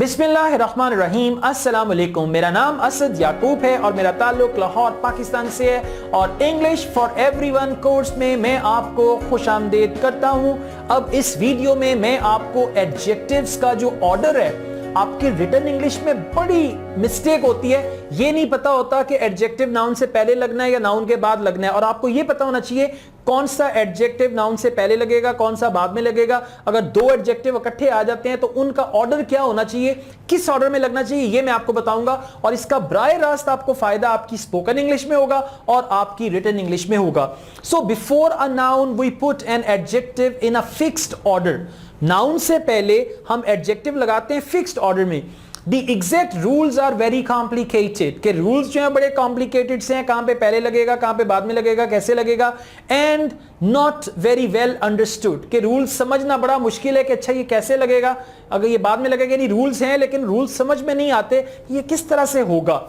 बिस्मिल्लाहिर्रहमानिर्रहीम। अस्सलाम वालेकुम। मेरा नाम असद याकूब है और मेरा ताल्लुक लाहौर पाकिस्तान से है और इंग्लिश फॉर एवरीवन कोर्स में मैं आपको खुशामदीद करता हूं। अब इस वीडियो में मैं आपको एडजेक्टिव्स का जो ऑर्डर है, आपकी रिटन इंग्लिश में बड़ी मिस्टेक होती है, ये नहीं पता होता कि एडजेक्टिव नाउन से पहले लगना है या नाउन के बाद लगना है। और आपको ये पता होना चाहिए कौन सा एडजेक्टिव नाउन से पहले लगेगा, कौन सा बाद में लगेगा। अगर दो एडजेक्टिव इकट्ठे आ जाते हैं तो उनका ऑर्डर क्या होना चाहिए, किस ऑर्डर में लगना चाहिए, ये मैं आपको बताऊंगा। और इसका बराह रास्त आपको फायदा आपकी स्पोकन इंग्लिश में होगा और आपकी रिटन इंग्लिश में होगा। So before a noun we put an adjective in a fixed order. Noun से पहले हम एडजेक्टिव लगाते हैं फिक्स्ड ऑर्डर में। The exact rules are very complicated, के रूल्स जो हैं बड़े कॉम्प्लिकेटेड से हैं, कहां पे पहले लगेगा, कहां पे बाद में लगेगा, कैसे लगेगा, and not very well understood, के रूल्स समझना बड़ा मुश्किल है कि अच्छा ये कैसे लगेगा, अगर ये बाद में लगेगा। नहीं, रूल्स हैं लेकिन रूल्स समझ में नहीं आते ये किस तरह से होगा।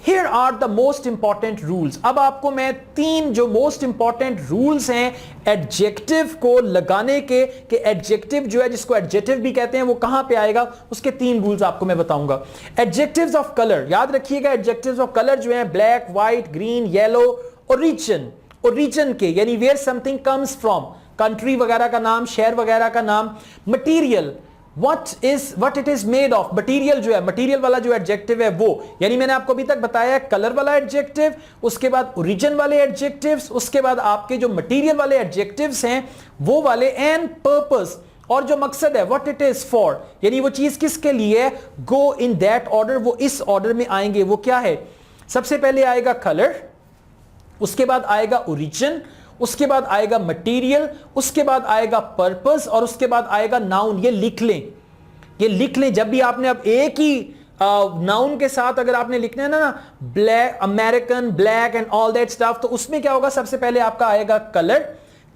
Here are the most important rules। अब आपको मैं तीन जो मोस्ट इंपॉर्टेंट रूल्स हैं एडजेक्टिव को लगाने के, कि एडजेक्टिव जो है जिसको एडजेक्टिव भी कहते हैं वो कहां पे आएगा, उसके तीन रूल्स आपको मैं बताऊंगा। एडजेक्टिव्स ऑफ कलर, याद रखिएगा एडजेक्टिव्स ऑफ कलर जो है black, white, green, yellow, origin, origin के यानी where something comes from, country वगैरह का नाम, शहर वगैरह का नाम। Material, what it is made of, material जो है, मटीरियल वाला जो एडजेक्टिव है वो, यानी मैंने आपको अभी तक बताया कलर वाला एडजेक्टिव, उसके बाद ओरिजिन वाले एडजेक्टिव्स, उसके बाद आपके जो मटीरियल वाले एडजेक्टिव्स हैं वो वाले, एंड पर्पस, और जो मकसद है व्हाट इट इज फॉर, यानी वो चीज किसके लिए है। गो इन दैट ऑर्डर, वो इस ऑर्डर में आएंगे। वो क्या है, सबसे पहले आएगा कलर, उसके बाद आएगा ओरिजिन, उसके बाद आएगा मटेरियल, उसके बाद आएगा पर्पस और उसके बाद आएगा नाउन। ये लिख लें, ये लिख लें। जब भी आपने अब एक ही नाउन के साथ अगर आपने लिखना है ना, black, American, black and all that stuff, तो उसमें क्या होगा, सबसे पहले आपका आएगा कलर,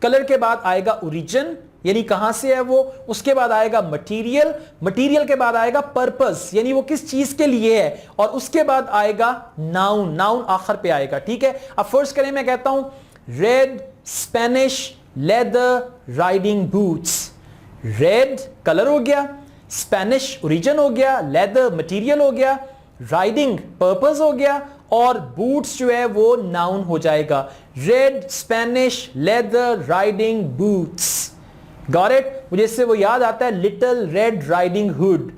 कलर के बाद आएगा ओरिजिन यानी कहां से है वो, उसके बाद आएगा मटेरियल, मटेरियल के बाद आएगा पर्पस यानी वो किस चीज के लिए है, और उसके बाद आएगा नाउन, नाउन आखिर पे आएगा। ठीक है, अब फर्स्ट करें, मैं कहता हूं red, Spanish, leather, riding boots. Red colour हो गया, स्पेनिश ओरिजिन हो गया, लेदर मटेरियल हो गया, राइडिंग पर्पस हो गया, और बूट्स जो है वो नाउन हो जाएगा। Red, Spanish, leather, riding boots. Got it. मुझे इससे वो याद आता है little red riding hood,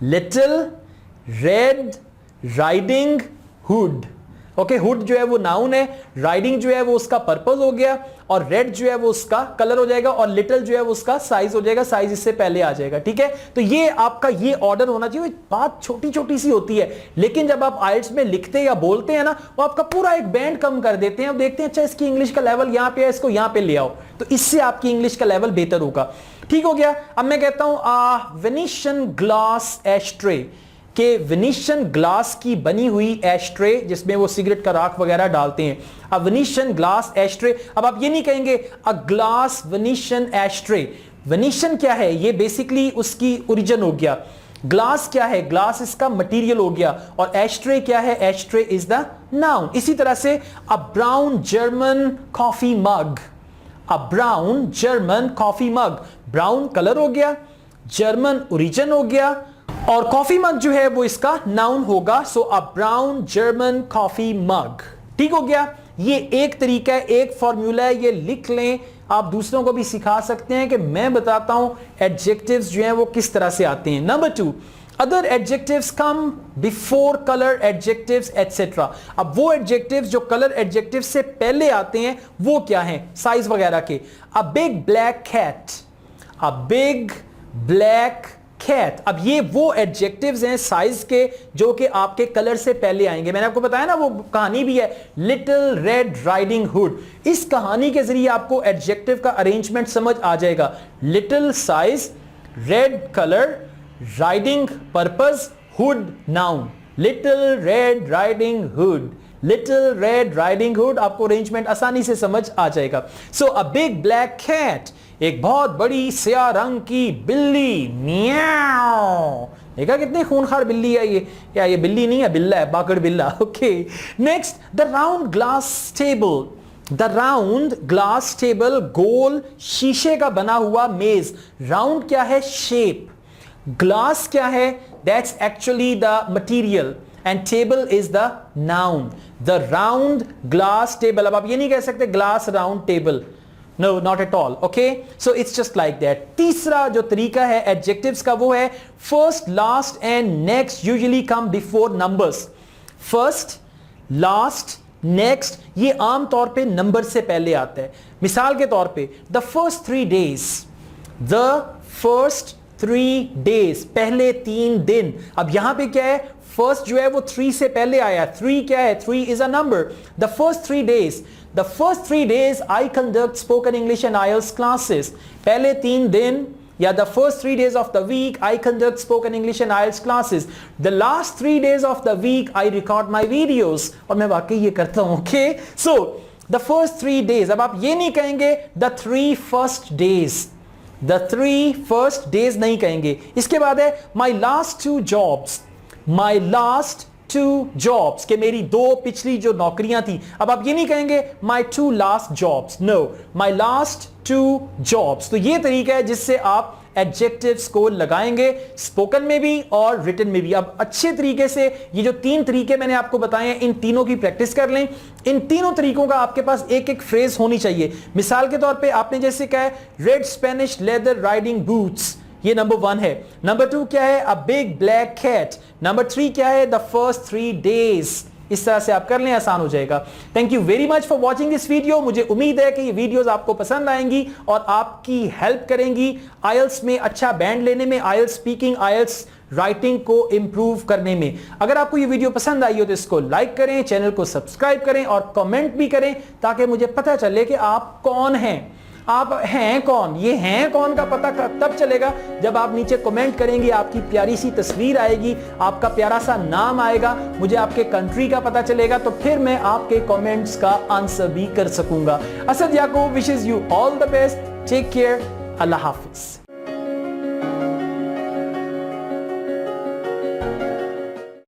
little red riding hood. Okay, hood जो है वो नाउन है, राइडिंग जो है वो उसका पर्पस हो गया, और रेड जो है वो उसका कलर हो जाएगा, और लिटिल जो है वो उसका साइज हो जाएगा, साइज इससे पहले आ जाएगा। ठीक है, तो ये आपका ये ऑर्डर होना चाहिए। बात छोटी छोटी सी होती है लेकिन जब आप आइल्स में लिखते या बोलते हैं ना, वो आपका पूरा एक बैंड कम कर देते हैं और देखते हैं अच्छा इसकी इंग्लिश का लेवल यहां पे है, इसको यहां पे ले आओ, तो इससे आपकी इंग्लिश का लेवल बेहतर होगा। ठीक हो गया। अब मैं कहता हूं वेनिशियन ग्लास एस्ट्रे, के वेनिशियन ग्लास की बनी हुई एस्ट्रे जिसमें वो सिगरेट का राख वगैरह डालते हैं। अब वेनिशियन ग्लास एस्ट्रे, अब आप ये नहीं कहेंगे a glass Venetian ashtray. Venetian क्या है, ये बेसिकली उसकी ओरिजिन हो गया। ग्लास क्या है, ग्लास इसका मटेरियल हो गया, और एस्ट्रे क्या है, एस्ट्रे इज द नाउन। इसी तरह से a brown German coffee mug, a brown German coffee mug, brown colour हो गया, जर्मन ओरिजिन हो गया, और कॉफी मग जो है वो इसका नाउन होगा। सो अ ब्राउन जर्मन कॉफी मग। ठीक हो गया। ये एक तरीका है, एक फॉर्मूला है, ये लिख लें। आप दूसरों को भी सिखा सकते हैं कि मैं बताता हूं एडजेक्टिव्स जो हैं वो किस तरह से आते हैं। Number 2, other adjectives come before colour adjectives etcetera. अब वो एडजेक्टिव्स जो कलर एडजेक्टिव से पहले आते हैं वो क्या हैं, साइज वगैरह के। A big black cat, a big black cat. अब ये वो एडजेक्टिव्स हैं साइज के जो कि आपके कलर से पहले आएंगे। मैंने आपको बताया ना वो कहानी भी है लिटिल रेड राइडिंग हुड। इस कहानी के जरिए आपको एडजेक्टिव का अरेंजमेंट समझ आ जाएगा। Little size, red colour, riding purpose, hood noun. Little red riding hood, little red riding hood, आपको अरेंजमेंट आसानी से समझ आ जाएगा। सो अ बिग ब्लैक कैट, एक बहुत बड़ी स्याह रंग की बिल्ली, म्याऊ। देखा कितनी खूनखार बिल्ली है ये, क्या ये बिल्ली नहीं है, बिल्ला है, बाकड़ बिल्ला। Okay, next the round glass table, the round glass table, गोल शीशे का बना हुआ मेज। राउंड क्या है, शेप, ग्लास क्या है, that's actually the material and table is the noun. The round glass table. अब आप ये नहीं कह सकते glass round table. No, not at all. Okay, so it's just like that. तीसरा जो तरीका है adjectives का वो है first, last and next usually come before numbers. First, last, next ये आम तौर पे नंबर से पहले आता है. मिसाल के तौर पे the first 3 days, the first 3 days, पहले 3 दिन. अब यहां पे क्या है, फर्स्ट जो है वो 3 से पहले आया. 3 क्या है, 3 is a number. The first 3 days, the first 3 days I conduct spoken English and IELTS classes. पहले 3 दिन या the first 3 days of the week I conduct spoken English and IELTS classes. The last 3 days of the week I record my videos. और मैं वाकई ये करता हूँ. Okay, so the first 3 days. अब आप ये नहीं कहेंगे the 3 first days. The 3 first days नहीं कहेंगे. इसके बाद है my last 2 jobs. My last 2 jobs कि मेरी 2 पिछली जो नौकरियां थी. अब आप ये नहीं कहेंगे my 2 last jobs. No, my last 2 jobs. तो ये तरीका है जिससे आप एडजेक्टिव्स को लगाएंगे स्पोकन में भी और रिटन में भी. अब अच्छे तरीके से ये जो 3 तरीके मैंने आपको बताए हैं इन तीनों की प्रैक्टिस कर लें. इन तीनों तरीकों का आपके पास एक एक फ्रेज होनी चाहिए. मिसाल के तौर पे आपने जैसे कहा है red Spanish leather riding boots, ये नंबर 1 है. नंबर 2 क्या है, a big black cat. Number 3 क्या है, द फर्स्ट 3 डेज. इस तरह से आप कर लें, आसान हो जाएगा. Thank you very much for watching this video. मुझे उम्मीद है कि ये वीडियोस आपको पसंद आएंगी और आपकी हेल्प करेंगी आईएलटीएस में अच्छा बैंड लेने में, आईएलटीएस स्पीकिंग, आईएलटीएस राइटिंग को इंप्रूव करने में. अगर आपको ये वीडियो पसंद आई हो तो इसको लाइक करें, चैनल को सब्सक्राइब करें और कमेंट भी करें ताकि मुझे पता चले कि आप कौन हैं, आप हैं कौन. ये हैं कौन का पता तब चलेगा जब आप नीचे कमेंट करेंगे, आपकी प्यारी सी तस्वीर आएगी, आपका प्यारा सा नाम आएगा, मुझे आपके कंट्री का पता चलेगा, तो फिर मैं आपके कमेंट्स का आंसर भी कर सकूंगा. Asad Yakub wishes you all the best. Take care. अल्लाह हाफिज.